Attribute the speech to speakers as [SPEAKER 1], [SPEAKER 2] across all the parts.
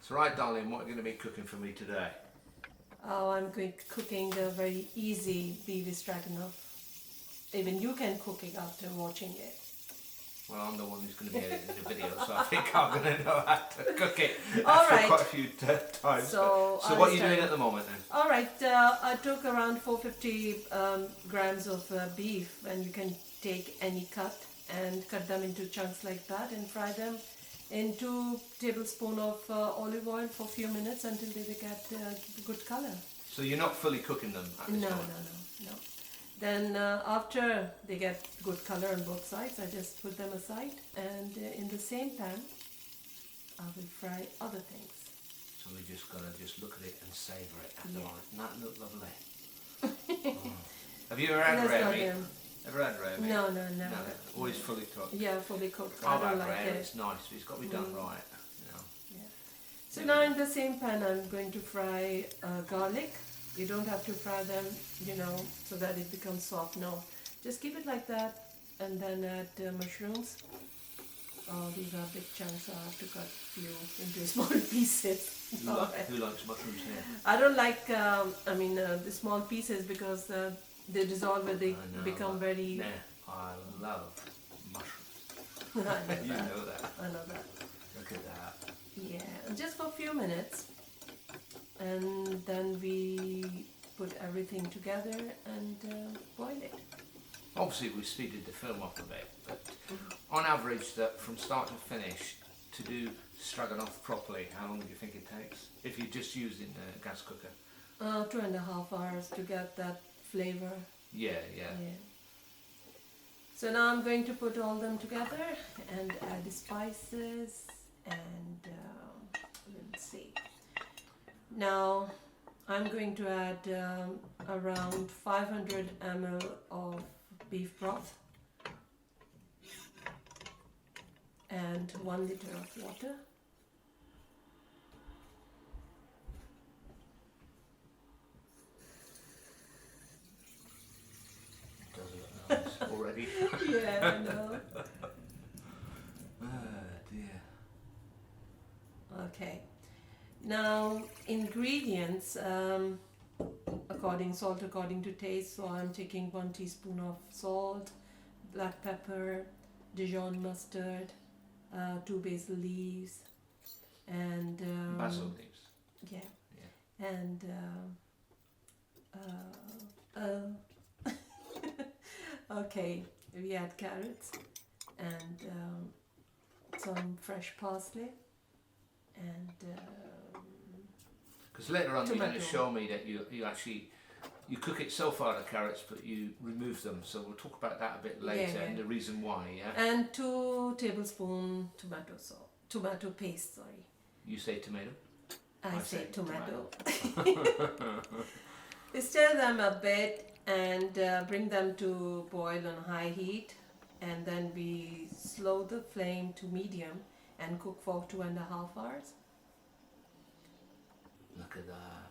[SPEAKER 1] So right, darling, what are you going to be cooking for me today?
[SPEAKER 2] Oh, I'm cooking a very easy beef stroganoff. Even you can cook it after watching it.
[SPEAKER 1] Well, I'm the one who's going to be editing the video, so I think I'm going to know how to cook it
[SPEAKER 2] All
[SPEAKER 1] after
[SPEAKER 2] right.
[SPEAKER 1] quite a few times.
[SPEAKER 2] So
[SPEAKER 1] what are you doing at the moment then?
[SPEAKER 2] All right, I took around 450 grams of beef, and you can take any cut and cut them into chunks like that and fry them in 2 tablespoons of olive oil for a few minutes until they get good color.
[SPEAKER 1] So you're not fully cooking them at this
[SPEAKER 2] No.
[SPEAKER 1] point?
[SPEAKER 2] No. Then after they get good color on both sides, I just put them aside, and in the same pan, I will fry other things.
[SPEAKER 1] So we just got to just look at it and savour it at the
[SPEAKER 2] Yeah.
[SPEAKER 1] moment. That look lovely. Oh. Have you ever had
[SPEAKER 2] Let's
[SPEAKER 1] rare
[SPEAKER 2] go
[SPEAKER 1] meat?
[SPEAKER 2] there.
[SPEAKER 1] Ever had rare meat?
[SPEAKER 2] No.
[SPEAKER 1] Always fully cooked.
[SPEAKER 2] Yeah, fully cooked.
[SPEAKER 1] I've
[SPEAKER 2] I
[SPEAKER 1] had
[SPEAKER 2] don't like
[SPEAKER 1] rare.
[SPEAKER 2] it.
[SPEAKER 1] It's nice. It's got to be done right. You know.
[SPEAKER 2] Yeah. So now in the same pan, I'm going to fry garlic. You don't have to fry them, so that it becomes soft. No, just keep it like that, and then add mushrooms. Oh, these are big chunks. I have to cut few into small pieces.
[SPEAKER 1] Who likes mushrooms here?
[SPEAKER 2] I don't like, the small pieces because they dissolve and they become very.
[SPEAKER 1] Nah, I love mushrooms.
[SPEAKER 2] I know
[SPEAKER 1] You
[SPEAKER 2] that.
[SPEAKER 1] know that.
[SPEAKER 2] I know that.
[SPEAKER 1] Look at that.
[SPEAKER 2] Yeah, just for a few minutes, and then we put everything together and boil it.
[SPEAKER 1] Obviously, we speeded the film up a bit, but on average, that from start to finish, to do stroganoff properly, how long do you think it takes? If you're just using a gas cooker?
[SPEAKER 2] 2.5 hours to get that flavor.
[SPEAKER 1] Yeah.
[SPEAKER 2] So now I'm going to put all them together and add the spices and let's see. Now I'm going to add around 500 ml of beef broth and 1 liter of water.
[SPEAKER 1] Does it look nice already?
[SPEAKER 2] Yeah, I know.
[SPEAKER 1] Oh dear.
[SPEAKER 2] Okay. Now ingredients, salt according to taste. So I'm taking 1 teaspoon of salt, black pepper, Dijon mustard, 2 basil leaves, and
[SPEAKER 1] Basil leaves.
[SPEAKER 2] yeah, and okay, we add carrots and some fresh parsley and
[SPEAKER 1] Because later on you're going to
[SPEAKER 2] tomato.
[SPEAKER 1] show me that you actually cook it so far the carrots, but you remove them. So we'll talk about that a bit later and the reason why. Yeah.
[SPEAKER 2] and 2 tablespoon tomato paste. Sorry,
[SPEAKER 1] You say tomato.
[SPEAKER 2] I say tomato. We stir them a bit and bring them to boil on high heat, and then we slow the flame to medium and cook for 2.5 hours.
[SPEAKER 1] Look at that.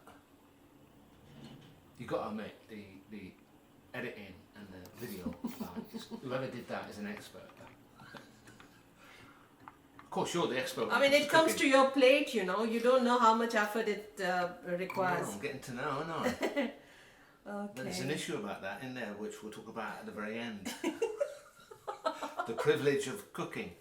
[SPEAKER 1] You got to admit the editing and the video. Whoever did that is an expert. Of course, you're the expert.
[SPEAKER 2] I mean, it comes to your plate, you don't know how much effort it requires.
[SPEAKER 1] I'm getting to know, aren't I?
[SPEAKER 2] Okay.
[SPEAKER 1] There's an issue about that in there, which we'll talk about at the very end. The privilege of cooking.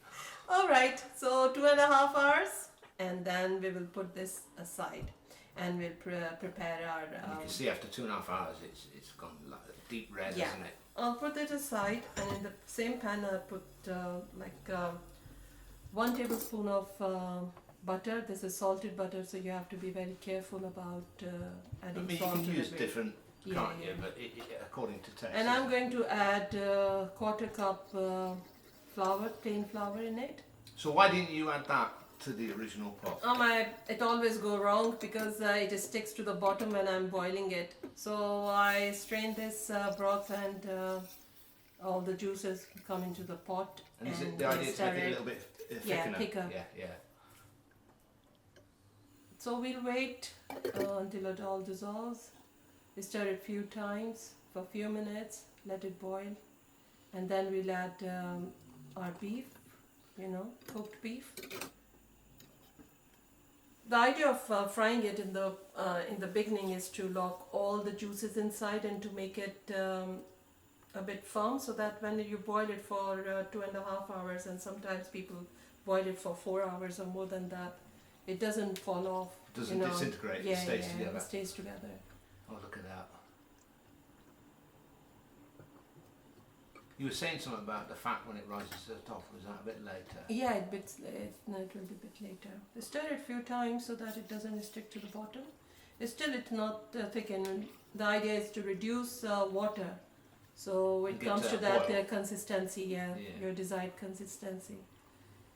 [SPEAKER 2] All right, so 2.5 hours, and then we will put this aside, and we'll prepare our.
[SPEAKER 1] You can see after 2.5 hours, it's gone like deep red,
[SPEAKER 2] Yeah.
[SPEAKER 1] isn't it?
[SPEAKER 2] I'll put it aside, and in the same pan I'll put 1 tablespoon of butter. This is salted butter, so you have to be very careful about
[SPEAKER 1] I
[SPEAKER 2] adding
[SPEAKER 1] mean, you
[SPEAKER 2] salt
[SPEAKER 1] can
[SPEAKER 2] to
[SPEAKER 1] use
[SPEAKER 2] the
[SPEAKER 1] different,
[SPEAKER 2] Yeah,
[SPEAKER 1] can't
[SPEAKER 2] yeah.
[SPEAKER 1] you? But according to taste.
[SPEAKER 2] And I'm going to add 1/4 cup flour, plain flour in it.
[SPEAKER 1] So why didn't you add that to the original pot?
[SPEAKER 2] It always go wrong because it just sticks to the bottom when I'm boiling it. So I strain this broth and all the juices come into the pot.
[SPEAKER 1] And is it the idea to
[SPEAKER 2] stir
[SPEAKER 1] make it a little bit thickener?
[SPEAKER 2] thicker.
[SPEAKER 1] Yeah.
[SPEAKER 2] So we'll wait until it all dissolves. We stir it a few times for a few minutes, let it boil, and then we'll add our beef, cooked beef. The idea of frying it in the beginning is to lock all the juices inside and to make it a bit firm, so that when you boil it for 2.5 hours, and sometimes people boil it for 4 hours or more than that, it doesn't fall off.
[SPEAKER 1] Doesn't disintegrate,
[SPEAKER 2] Yeah,
[SPEAKER 1] it stays
[SPEAKER 2] yeah,
[SPEAKER 1] together.
[SPEAKER 2] it stays together.
[SPEAKER 1] Oh, look at that. You were saying something about the fat when it rises to the top. Was that a bit later?
[SPEAKER 2] Yeah, it will be a bit later. Stir it a few times so that it doesn't stick to the bottom. It's not thickened. The idea is to reduce water, so it
[SPEAKER 1] Get
[SPEAKER 2] comes to
[SPEAKER 1] that
[SPEAKER 2] that
[SPEAKER 1] boil.
[SPEAKER 2] Consistency, your desired consistency.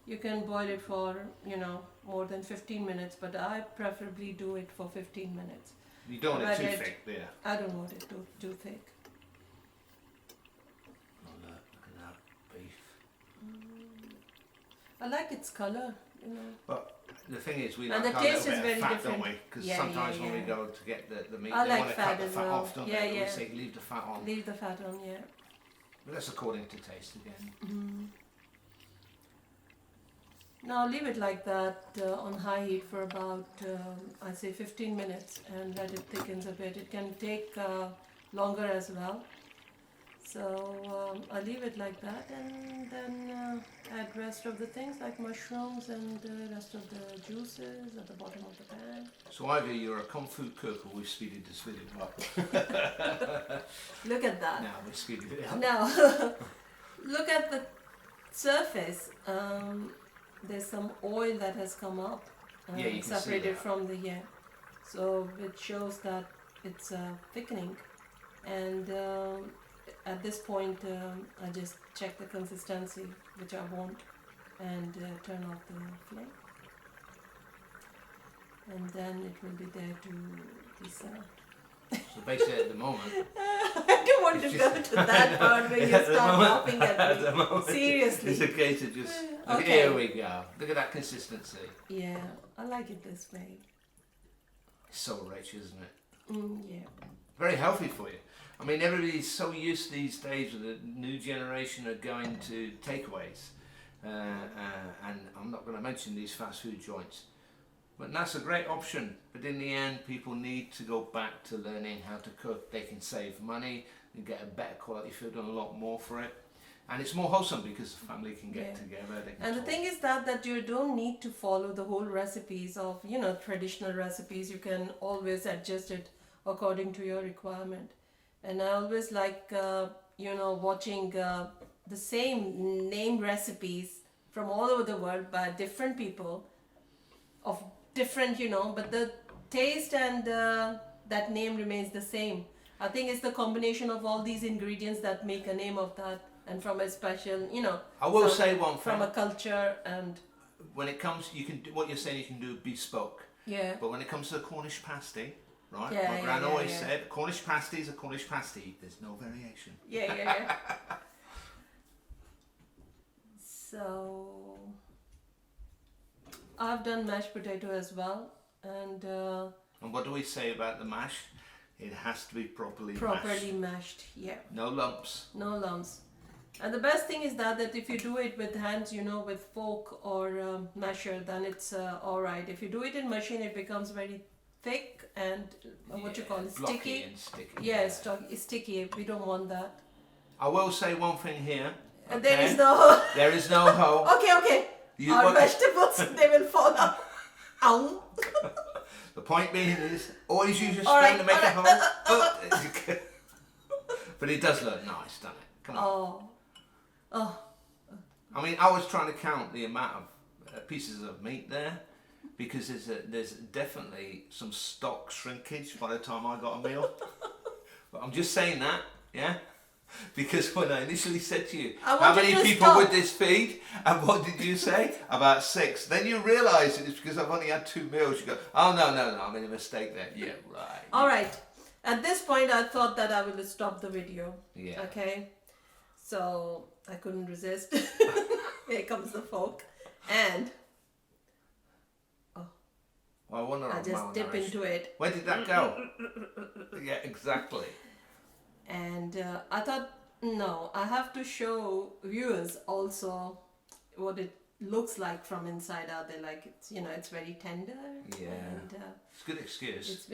[SPEAKER 2] You can boil it for, more than 15 minutes, but I preferably do it for 15 minutes.
[SPEAKER 1] You don't want it too
[SPEAKER 2] But
[SPEAKER 1] thick, do you?
[SPEAKER 2] I don't want it too thick.
[SPEAKER 1] Oh, look at that beef.
[SPEAKER 2] I like its color,
[SPEAKER 1] But the thing is, we
[SPEAKER 2] And
[SPEAKER 1] like
[SPEAKER 2] the
[SPEAKER 1] our
[SPEAKER 2] taste
[SPEAKER 1] little
[SPEAKER 2] is
[SPEAKER 1] bit
[SPEAKER 2] very
[SPEAKER 1] of fat,
[SPEAKER 2] different.
[SPEAKER 1] don't we? Because
[SPEAKER 2] Yeah,
[SPEAKER 1] sometimes
[SPEAKER 2] yeah,
[SPEAKER 1] when we
[SPEAKER 2] yeah.
[SPEAKER 1] go to get the meat,
[SPEAKER 2] I
[SPEAKER 1] they
[SPEAKER 2] like
[SPEAKER 1] want to
[SPEAKER 2] fat
[SPEAKER 1] cut the
[SPEAKER 2] as
[SPEAKER 1] fat
[SPEAKER 2] well.
[SPEAKER 1] off, don't
[SPEAKER 2] Yeah,
[SPEAKER 1] they?
[SPEAKER 2] yeah.
[SPEAKER 1] We say leave the fat on.
[SPEAKER 2] Leave the fat on, yeah.
[SPEAKER 1] But that's according to taste again.
[SPEAKER 2] Now leave it like that on high heat for about, I'd say 15 minutes, and let it thickens a bit. It can take longer as well. So I'll leave it like that, and then add rest of the things like mushrooms and rest of the juices at the bottom of the pan.
[SPEAKER 1] So either you're a kung fu cook or we've speeded this video up.
[SPEAKER 2] Look at that.
[SPEAKER 1] Now we've speeded it up.
[SPEAKER 2] Now, look at the surface. There's some oil that has come up,
[SPEAKER 1] Yeah, you can see
[SPEAKER 2] separated
[SPEAKER 1] that.
[SPEAKER 2] from the so it shows that it's thickening. And at this point, I just check the consistency, which I want, and turn off the flame. And then it will be there to be served.
[SPEAKER 1] So basically at the moment,
[SPEAKER 2] I don't want to
[SPEAKER 1] It's
[SPEAKER 2] go
[SPEAKER 1] just-
[SPEAKER 2] to that part where you
[SPEAKER 1] At the
[SPEAKER 2] start
[SPEAKER 1] moment-
[SPEAKER 2] laughing at
[SPEAKER 1] the
[SPEAKER 2] me.
[SPEAKER 1] moment,
[SPEAKER 2] Seriously.
[SPEAKER 1] it's a case of just, look,
[SPEAKER 2] Okay.
[SPEAKER 1] here we go. Look at that consistency.
[SPEAKER 2] Yeah, I like it this way.
[SPEAKER 1] It's so rich, isn't it?
[SPEAKER 2] Yeah.
[SPEAKER 1] Very healthy for you. I mean, everybody's so used these days with the new generation of going to takeaways. And I'm not going to mention these fast food joints. But that's a great option. But in the end, people need to go back to learning how to cook. They can save money and get a better quality food and a lot more for it. And it's more wholesome because the family can get together. They can
[SPEAKER 2] And the
[SPEAKER 1] talk.
[SPEAKER 2] thing is that you don't need to follow the whole recipes of, traditional recipes. You can always adjust it according to your requirement. And I always like, watching the same name recipes from all over the world by different people of different, but the taste and that name remains the same. I think it's the combination of all these ingredients that make a name of that, and from a special,
[SPEAKER 1] I will say one thing.
[SPEAKER 2] from a culture. And
[SPEAKER 1] when it comes, you can do what you're saying. You can do bespoke.
[SPEAKER 2] yeah,
[SPEAKER 1] But when it comes to the Cornish pasty, right?
[SPEAKER 2] Yeah,
[SPEAKER 1] My
[SPEAKER 2] yeah,
[SPEAKER 1] gran
[SPEAKER 2] yeah,
[SPEAKER 1] always
[SPEAKER 2] yeah.
[SPEAKER 1] said, Cornish pasty is a Cornish pasty. There's no variation.
[SPEAKER 2] yeah. So I've done mashed potato as well, and
[SPEAKER 1] And what do we say about the mash? It has to be properly
[SPEAKER 2] properly
[SPEAKER 1] mashed.
[SPEAKER 2] mashed. Yeah,
[SPEAKER 1] No lumps.
[SPEAKER 2] no lumps. And the best thing is that if you do it with hands, with fork or masher, then it's all right. If you do it in machine, it becomes very thick and what you call it,
[SPEAKER 1] blocky
[SPEAKER 2] sticky.
[SPEAKER 1] and sticky.
[SPEAKER 2] Yeah, it's sticky. We don't want that.
[SPEAKER 1] I will say one thing here.
[SPEAKER 2] And there
[SPEAKER 1] okay?
[SPEAKER 2] is no.
[SPEAKER 1] There is no hole.
[SPEAKER 2] Okay.
[SPEAKER 1] You-
[SPEAKER 2] Our
[SPEAKER 1] what-
[SPEAKER 2] vegetables, they will fall out. Ow.
[SPEAKER 1] The point being is, always use your
[SPEAKER 2] All
[SPEAKER 1] spoon
[SPEAKER 2] right,
[SPEAKER 1] to make a
[SPEAKER 2] all
[SPEAKER 1] hole. Oh. But it does look nice, doesn't it? Come on.
[SPEAKER 2] Oh.
[SPEAKER 1] I mean, I was trying to count the amount of pieces of meat there, because there's definitely some stock shrinkage by the time I got a meal. But I'm just saying that, yeah? Because when I initially said to you,
[SPEAKER 2] I
[SPEAKER 1] how
[SPEAKER 2] wanted
[SPEAKER 1] many
[SPEAKER 2] to
[SPEAKER 1] people
[SPEAKER 2] stop.
[SPEAKER 1] would this feed? And what did you say? About 6. Then you realise it's because I've only had 2 meals. You go, oh, no, I made a mistake there. Yeah, right.
[SPEAKER 2] All right. At this point, I thought that I will stop the video.
[SPEAKER 1] Yeah.
[SPEAKER 2] Okay. So I couldn't resist. Here comes the fork, and
[SPEAKER 1] Well, I wonder
[SPEAKER 2] I just dip into it.
[SPEAKER 1] Where did that go? Yeah, exactly.
[SPEAKER 2] And I thought, no, I have to show viewers also what it looks like from inside out. They like it's it's very tender.
[SPEAKER 1] Yeah.
[SPEAKER 2] And
[SPEAKER 1] It's a good excuse.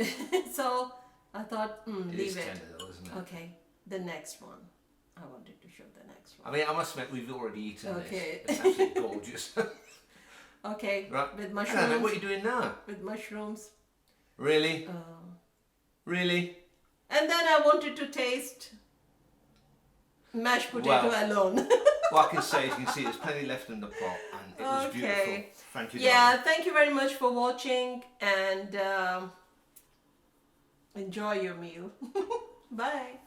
[SPEAKER 2] so I thought
[SPEAKER 1] It
[SPEAKER 2] leave
[SPEAKER 1] is
[SPEAKER 2] it.
[SPEAKER 1] tender though, isn't it?
[SPEAKER 2] Okay, the next one. I wanted to show the next
[SPEAKER 1] I
[SPEAKER 2] one.
[SPEAKER 1] mean, I must admit, we've already eaten
[SPEAKER 2] Okay.
[SPEAKER 1] this. It's absolutely gorgeous.
[SPEAKER 2] Okay,
[SPEAKER 1] Right.
[SPEAKER 2] with
[SPEAKER 1] Hang on a minute,
[SPEAKER 2] mushrooms.
[SPEAKER 1] what are you doing now?
[SPEAKER 2] With mushrooms.
[SPEAKER 1] Really? Really?
[SPEAKER 2] And then I wanted to taste mashed potato alone.
[SPEAKER 1] What I can say is you can see there's plenty left in the pot and it was beautiful. Thank you,
[SPEAKER 2] Yeah,
[SPEAKER 1] darling.
[SPEAKER 2] thank you very much for watching and enjoy your meal. Bye.